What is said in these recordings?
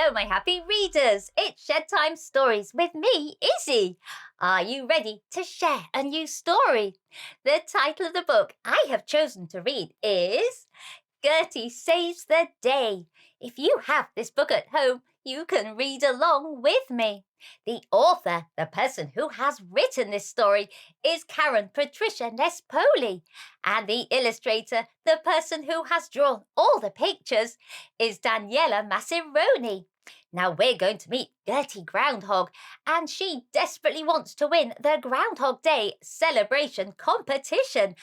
Hello, my happy readers. It's Shed Time Stories with me, Issy. Are you ready to share a new story? The title of the book I have chosen to read is Gertie Saves the Day. If you have this book at home, you can read along with me. The author, the person who has written this story, is Karen Patricia Nespoli. And the illustrator, the person who has drawn all the pictures, is Daniela Massironi. Now we're going to meet Gertie Groundhog, and she desperately wants to win the Groundhog Day Celebration Competition.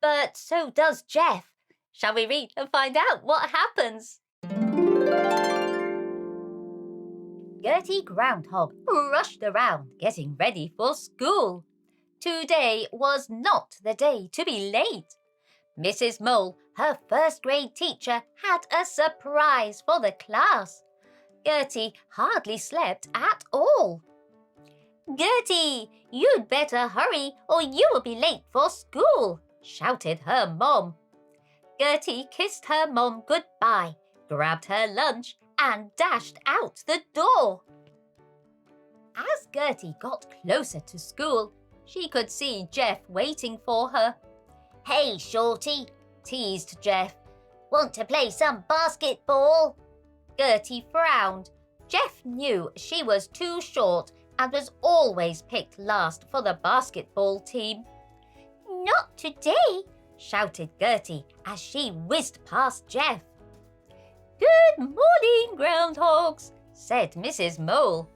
But so does Jeff. Shall we read and find out what happens? Gertie Groundhog rushed around getting ready for school. Today was not the day to be late. Mrs. Mole, her first grade teacher, had a surprise for the class. Gertie hardly slept at all. "Gertie, you'd better hurry or you will be late for school," shouted her mom. Gertie kissed her mom goodbye, grabbed her lunch and dashed out the door. As Gertie got closer to school, she could see Jeff waiting for her. "Hey, Shorty," teased Jeff. "Want to play some basketball?" Gertie frowned. Jeff knew she was too short and was always picked last for the basketball team. "Not today," shouted Gertie as she whizzed past Jeff. "Good morning, groundhogs," said Mrs. Mole.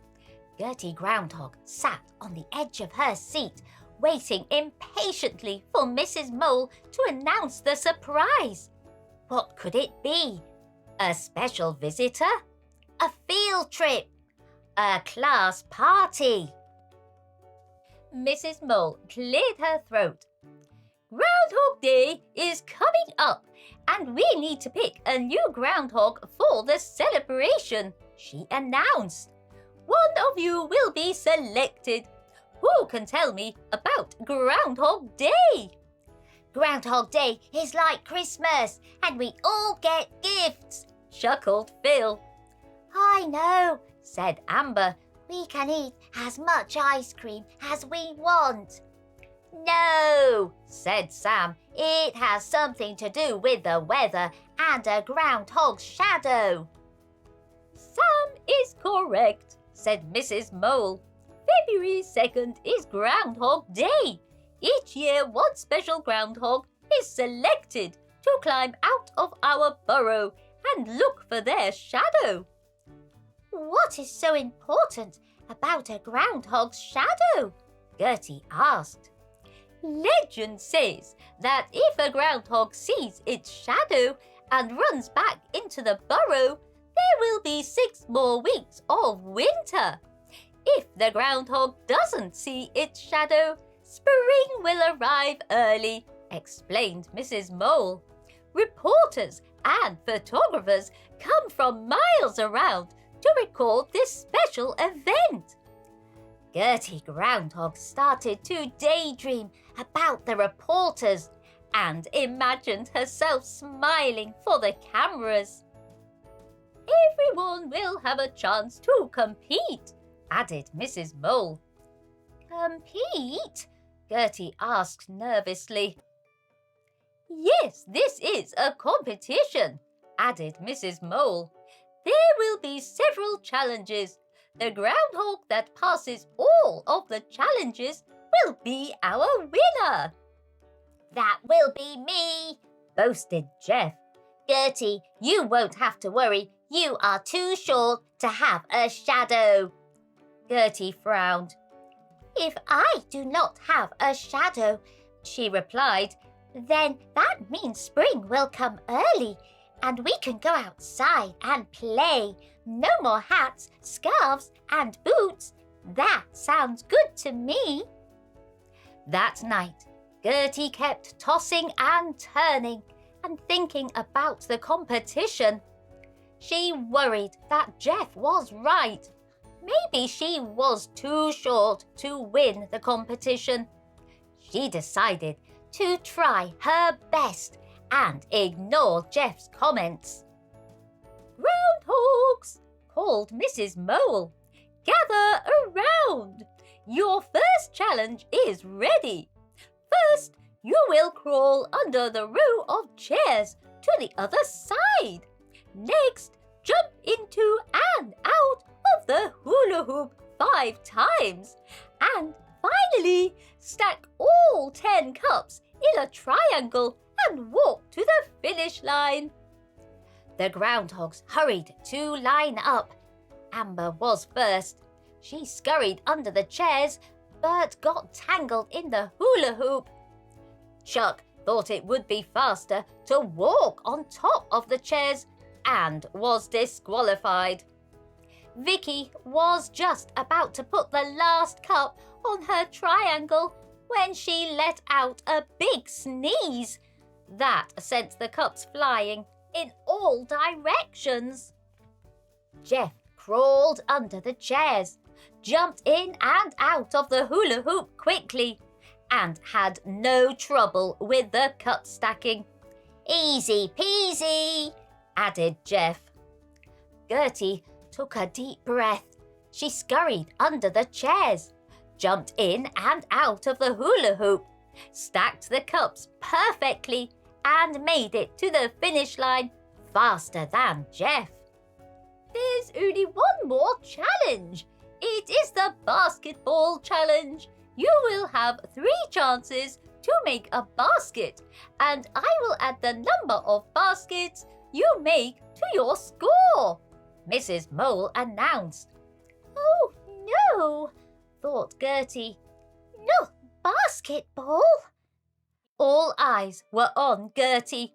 Gertie Groundhog sat on the edge of her seat, waiting impatiently for Mrs. Mole to announce the surprise. What could it be? A special visitor? A field trip? A class party? Mrs. Mole cleared her throat. "Groundhog Day is coming up, and we need to pick a new groundhog for the celebration," she announced. "One of you will be selected. Who can tell me about Groundhog Day?" "Groundhog Day is like Christmas, and we all get gifts," chuckled Phil. "I know," said Amber. "We can eat as much ice cream as we want." "No," said Sam. "It has something to do with the weather and a groundhog's shadow." "Sam is correct," said Mrs. Mole. "February 2nd is Groundhog Day. Each year, one special groundhog is selected to climb out of our burrow and look for their shadow." "What is so important about a groundhog's shadow?" Gertie asked. "Legend says that if a groundhog sees its shadow and runs back into the burrow, there will be 6 more weeks of winter. If the groundhog doesn't see its shadow, spring will arrive early," explained Mrs. Mole. "Reporters and photographers come from miles around to record this special event." Gertie Groundhog started to daydream about the reporters and imagined herself smiling for the cameras. "Everyone will have a chance to compete," added Mrs. Mole. "Compete?" Gertie asked nervously. "Yes, this is a competition," added Mrs. Mole. "There will be several challenges. The groundhog that passes all of the challenges will be our winner." "That will be me," boasted Jeff. "Gertie, you won't have to worry. You are too short to have a shadow." Gertie frowned. "If I do not have a shadow," she replied, "then that means spring will come early and we can go outside and play. No more hats, scarves and boots. That sounds good to me." That night, Gertie kept tossing and turning and thinking about the competition. She worried that Jeff was right. Maybe she was too short to win the competition. She decided to try her best and ignore Jeff's comments. "Groundhogs, called Mrs. Mole. "Gather around. Your first challenge is ready. First, you will crawl under the row of chairs to the other side. Next, jump into and out of the hula hoop 5 times. And finally, stack all 10 cups in a triangle and walk to the finish line." The groundhogs hurried to line up. Amber was first. She scurried under the chairs, but got tangled in the hula hoop. Chuck thought it would be faster to walk on top of the chairs and was disqualified. Vicky was just about to put the last cup on her triangle when she let out a big sneeze. That sent the cups flying in all directions. Jeff crawled under the chairs, jumped in and out of the hula hoop quickly, and had no trouble with the cup stacking. "Easy peasy," added Jeff. Gertie took a deep breath. She scurried under the chairs, jumped in and out of the hula hoop, stacked the cups perfectly, and made it to the finish line faster than Jeff. "There's only one more challenge. It is the basketball challenge. You will have 3 chances to make a basket, and I will add the number of baskets you make to your score," Mrs. Mole announced. "Oh no," thought Gertie. "Not basketball." All eyes were on Gertie.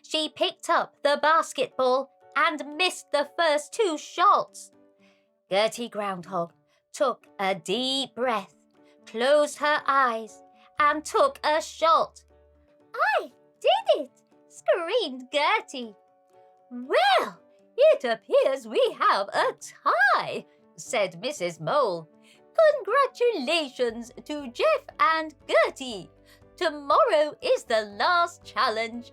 She picked up the basketball and missed the first 2 shots. Gertie Groundhog took a deep breath, closed her eyes, and took a shot. "I did it!" screamed Gertie. "Well, it appears we have a tie," said Mrs. Mole. "Congratulations to Jeff and Gertie. Tomorrow is the last challenge.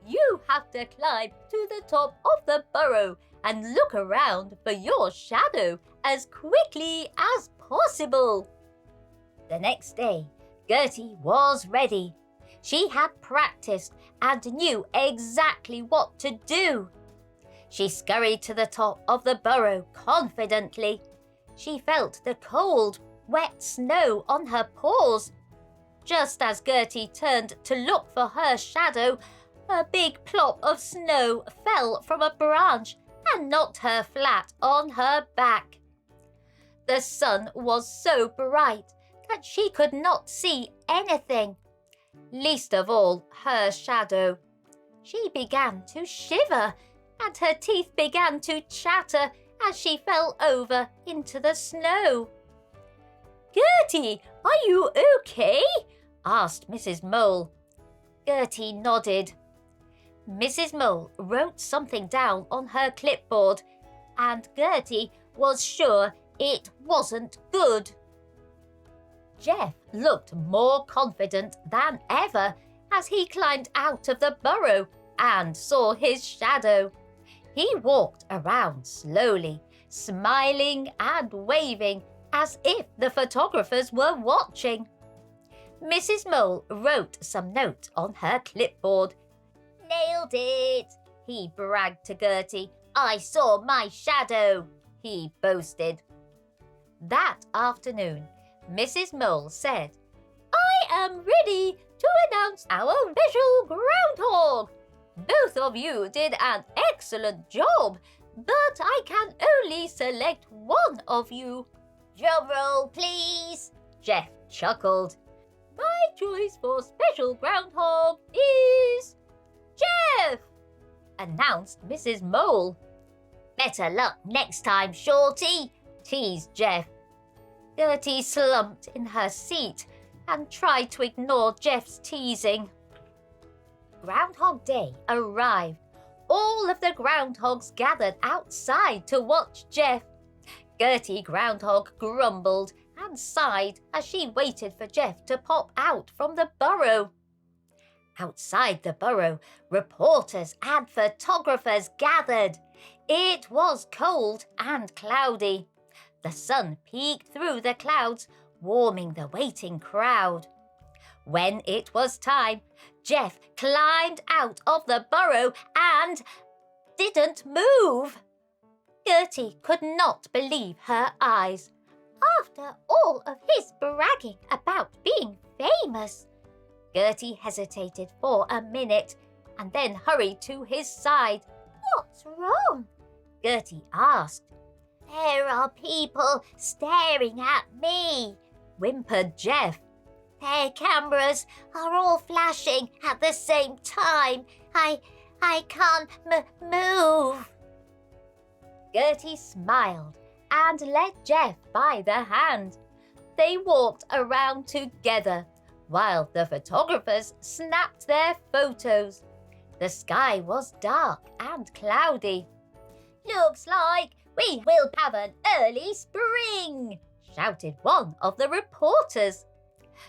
You have to climb to the top of the burrow and look around for your shadow as quickly as possible." The next day, Gertie was ready. She had practiced and knew exactly what to do. She scurried to the top of the burrow confidently. She felt the cold, wet snow on her paws. Just as Gertie turned to look for her shadow, a big plop of snow fell from a branch and knocked her flat on her back. The sun was so bright that she could not see anything, least of all her shadow. She began to shiver, and her teeth began to chatter as she fell over into the snow. "Gertie, are you okay?" asked Mrs. Mole. Gertie nodded. Mrs. Mole wrote something down on her clipboard, and Gertie was sure it wasn't good. Jeff looked more confident than ever as he climbed out of the burrow and saw his shadow. He walked around slowly, smiling and waving as if the photographers were watching. Mrs. Mole wrote some notes on her clipboard. "Nailed it," he bragged to Gertie. "I saw my shadow," he boasted. That afternoon, Mrs. Mole said, "I am ready to announce our special groundhog. Both of you did an excellent job, but I can only select one of you." "Drum roll, please," Jeff chuckled. "My choice for special groundhog is Jeff," announced Mrs. Mole. "Better luck next time, Shorty," teased Jeff. Gertie slumped in her seat and tried to ignore Jeff's teasing. Groundhog Day arrived. All of the groundhogs gathered outside to watch Jeff. Gertie Groundhog grumbled and sighed as she waited for Jeff to pop out from the burrow. Outside the burrow, reporters and photographers gathered. It was cold and cloudy. The sun peeked through the clouds, warming the waiting crowd. When it was time, Jeff climbed out of the burrow and didn't move. Gertie could not believe her eyes. After all of his bragging about being famous, Gertie hesitated for a minute and then hurried to his side. "What's wrong?" Gertie asked. "There are people staring at me," whimpered Jeff. "Their cameras are all flashing at the same time. I can't move." Gertie smiled and led Jeff by the hand. They walked around together while the photographers snapped their photos. The sky was dark and cloudy. "Looks like we will have an early spring," shouted one of the reporters.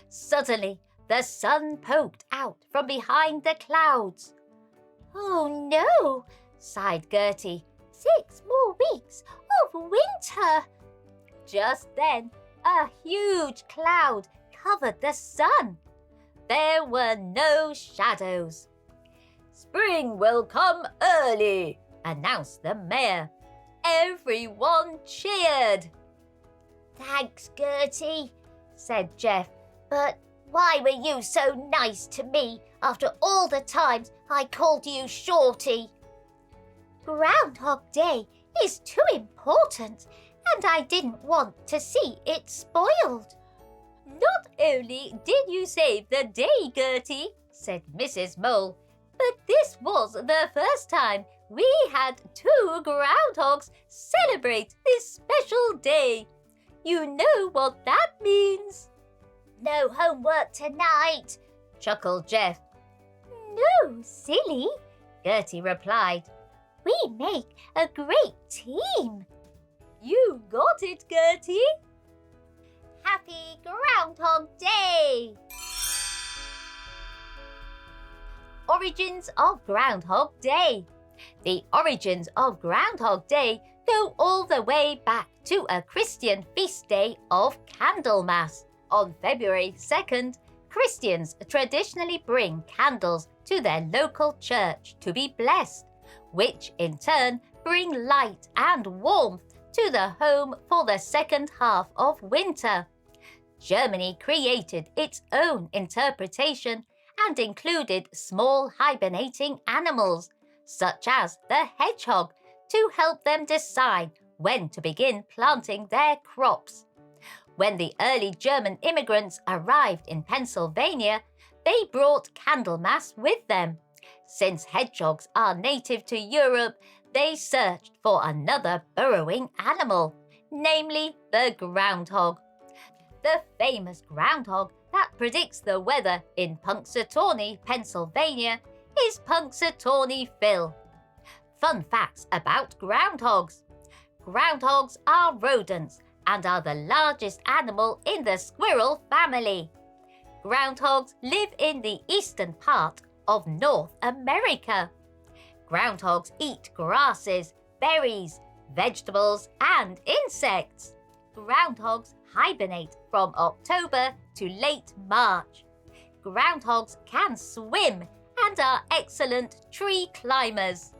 Suddenly, the sun poked out from behind the clouds. "Oh no," sighed Gertie. 6 more weeks of winter." Just then, a huge cloud covered the sun. There were no shadows. "Spring will come early," announced the mayor. Everyone cheered. "Thanks, Gertie," said Jeff. "But why were you so nice to me after all the times I called you Shorty?" "Groundhog Day is too important, and I didn't want to see it spoiled." "Not only did you save the day, Gertie," said Mrs. Mole, "but this was the first time we had 2 groundhogs celebrate this special day. You know what that means." "No homework tonight," chuckled Jeff. "No, silly," Gertie replied. "We make a great team." "You got it, Gertie." Happy Groundhog Day! Origins of Groundhog Day. The origins of Groundhog Day go all the way back to a Christian feast day of Candlemas. On February 2nd, Christians traditionally bring candles to their local church to be blessed, which in turn bring light and warmth to the home for the second half of winter. Germany created its own interpretation and included small hibernating animals, such as the hedgehog, to help them decide when to begin planting their crops. When the early German immigrants arrived in Pennsylvania, they brought Candlemas with them. Since hedgehogs are native to Europe, they searched for another burrowing animal, namely the groundhog. The famous groundhog that predicts the weather in Punxsutawney, Pennsylvania, is Punxsutawney Phil. Fun facts about groundhogs. Groundhogs are rodents and are the largest animal in the squirrel family. Groundhogs live in the eastern part of North America. Groundhogs eat grasses, berries, vegetables, and insects. Groundhogs hibernate from October to late March. Groundhogs can swim and are excellent tree climbers.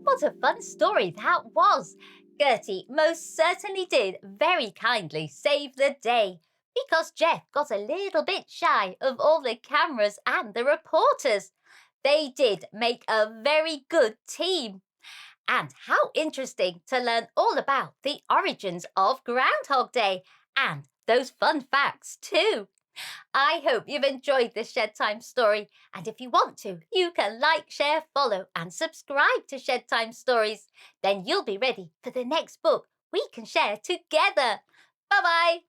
What a fun story that was! Gertie most certainly did very kindly save the day, because Jeff got a little bit shy of all the cameras and the reporters. They did make a very good team. And how interesting to learn all about the origins of Groundhog Day and those fun facts too. I hope you've enjoyed this Shed Time story, and if you want to, you can like, share, follow and subscribe to Shed Time Stories. Then you'll be ready for the next book we can share together. Bye-bye!